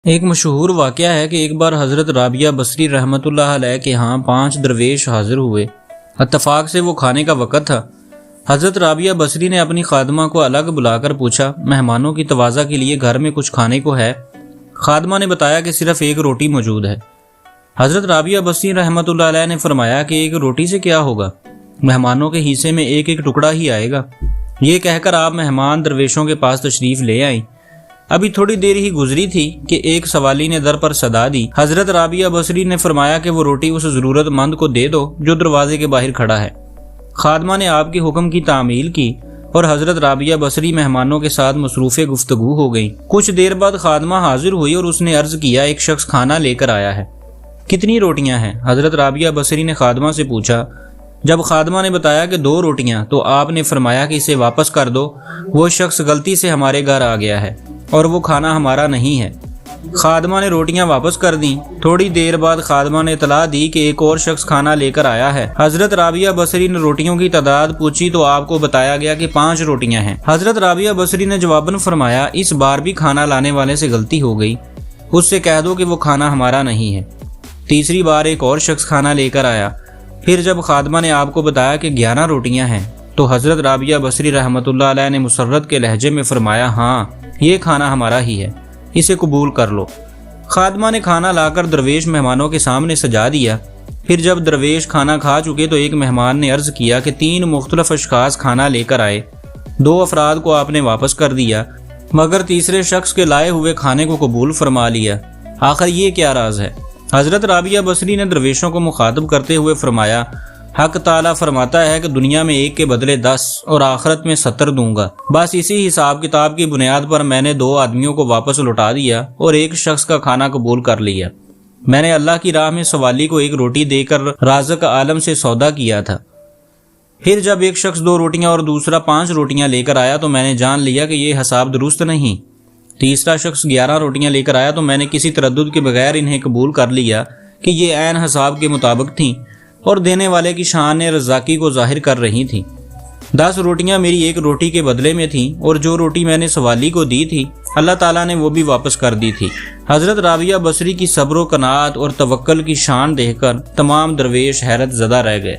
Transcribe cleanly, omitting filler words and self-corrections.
ایک مشہور واقعہ ہے کہ ایک بار حضرت رابعہ بصری رحمۃ اللہ علیہ کے ہاں 5 درویش حاضر ہوئے۔ اتفاق سے وہ کھانے کا وقت تھا۔ حضرت رابعہ بصری نے اپنی خادمہ کو الگ بلا کر پوچھا، مہمانوں کی تواضع کے لیے گھر میں کچھ کھانے کو ہے؟ خادمہ نے بتایا کہ صرف ایک روٹی موجود ہے۔ حضرت رابعہ بصری رحمۃ اللہ علیہ نے فرمایا کہ ایک روٹی سے کیا ہوگا، مہمانوں کے حصے میں ایک ایک ٹکڑا ہی آئے گا۔ یہ کہہ کر آپ مہمان درویشوں کے پاس تشریف لے آئیں۔ ابھی تھوڑی دیر ہی گزری تھی کہ ایک سوالی نے در پر صدا دی۔ حضرت رابعہ بصری نے فرمایا کہ وہ روٹی اس ضرورت مند کو دے دو جو دروازے کے باہر کھڑا ہے۔ خادمہ نے آپ کے حکم کی تعمیل کی اور حضرت رابعہ بصری مہمانوں کے ساتھ مصروف گفتگو ہو گئی۔ کچھ دیر بعد خادمہ حاضر ہوئی اور اس نے عرض کیا، ایک شخص کھانا لے کر آیا ہے، کتنی روٹیاں ہیں؟ حضرت رابعہ بصری نے خادمہ سے پوچھا۔ جب خادمہ نے بتایا کہ 2 روٹیاں، تو آپ نے فرمایا کہ اسے واپس کر دو، وہ شخص غلطی سے ہمارے گھر آ گیا ہے اور وہ کھانا ہمارا نہیں ہے۔ خادمہ نے روٹیاں واپس کر دیں۔ تھوڑی دیر بعد خادمہ نے اطلاع دی کہ ایک اور شخص کھانا لے کر آیا ہے۔ حضرت رابعہ بصری نے روٹیوں کی تعداد پوچھی تو آپ کو بتایا گیا کہ 5 روٹیاں ہیں۔ حضرت رابعہ بصری نے جواباً فرمایا، اس بار بھی کھانا لانے والے سے غلطی ہو گئی، اس سے کہہ دو کہ وہ کھانا ہمارا نہیں ہے۔ تیسری بار ایک اور شخص کھانا لے کر آیا۔ پھر جب خادمہ نے آپ کو بتایا کہ 11 روٹیاں ہیں تو حضرت رابعہ بصری رحمۃ اللہ علیہ نے مسرت کے لہجے میں فرمایا، ہاں یہ کھانا ہمارا ہی ہے، اسے قبول کر لو۔ خادمہ نے کھانا لا کر درویش مہمانوں کے سامنے سجا دیا۔ پھر جب درویش کھانا کھا چکے تو ایک مہمان نے عرض کیا کہ 3 مختلف اشخاص کھانا لے کر آئے، 2 افراد کو آپ نے واپس کر دیا مگر تیسرے شخص کے لائے ہوئے کھانے کو قبول فرما لیا، آخر یہ کیا راز ہے؟ حضرت رابعہ بصری نے درویشوں کو مخاطب کرتے ہوئے فرمایا، حق تعالیٰ فرماتا ہے کہ دنیا میں 1 کے بدلے 10 اور آخرت میں 70 دوں گا۔ بس اسی حساب کتاب کی بنیاد پر میں نے 2 آدمیوں کو واپس لوٹا دیا اور ایک شخص کا کھانا قبول کر لیا۔ میں نے اللہ کی راہ میں سوالی کو 1 روٹی دے کر رازق عالم سے سودا کیا تھا۔ پھر جب ایک شخص 2 روٹیاں اور دوسرا 5 روٹیاں لے کر آیا تو میں نے جان لیا کہ یہ حساب درست نہیں۔ تیسرا شخص 11 روٹیاں لے کر آیا تو میں نے کسی تردد کے بغیر انہیں قبول کر لیا کہ یہ عین حساب کے مطابق تھیں اور دینے والے کی شان رزاقی کو ظاہر کر رہی تھیں۔ 10 روٹیاں میری 1 روٹی کے بدلے میں تھیں اور جو روٹی میں نے سوالی کو دی تھی اللہ تعالیٰ نے وہ بھی واپس کر دی تھی۔ حضرت رابعہ بصری کی صبر و قناعت اور توکل کی شان دیکھ کر تمام درویش حیرت زدہ رہ گئے۔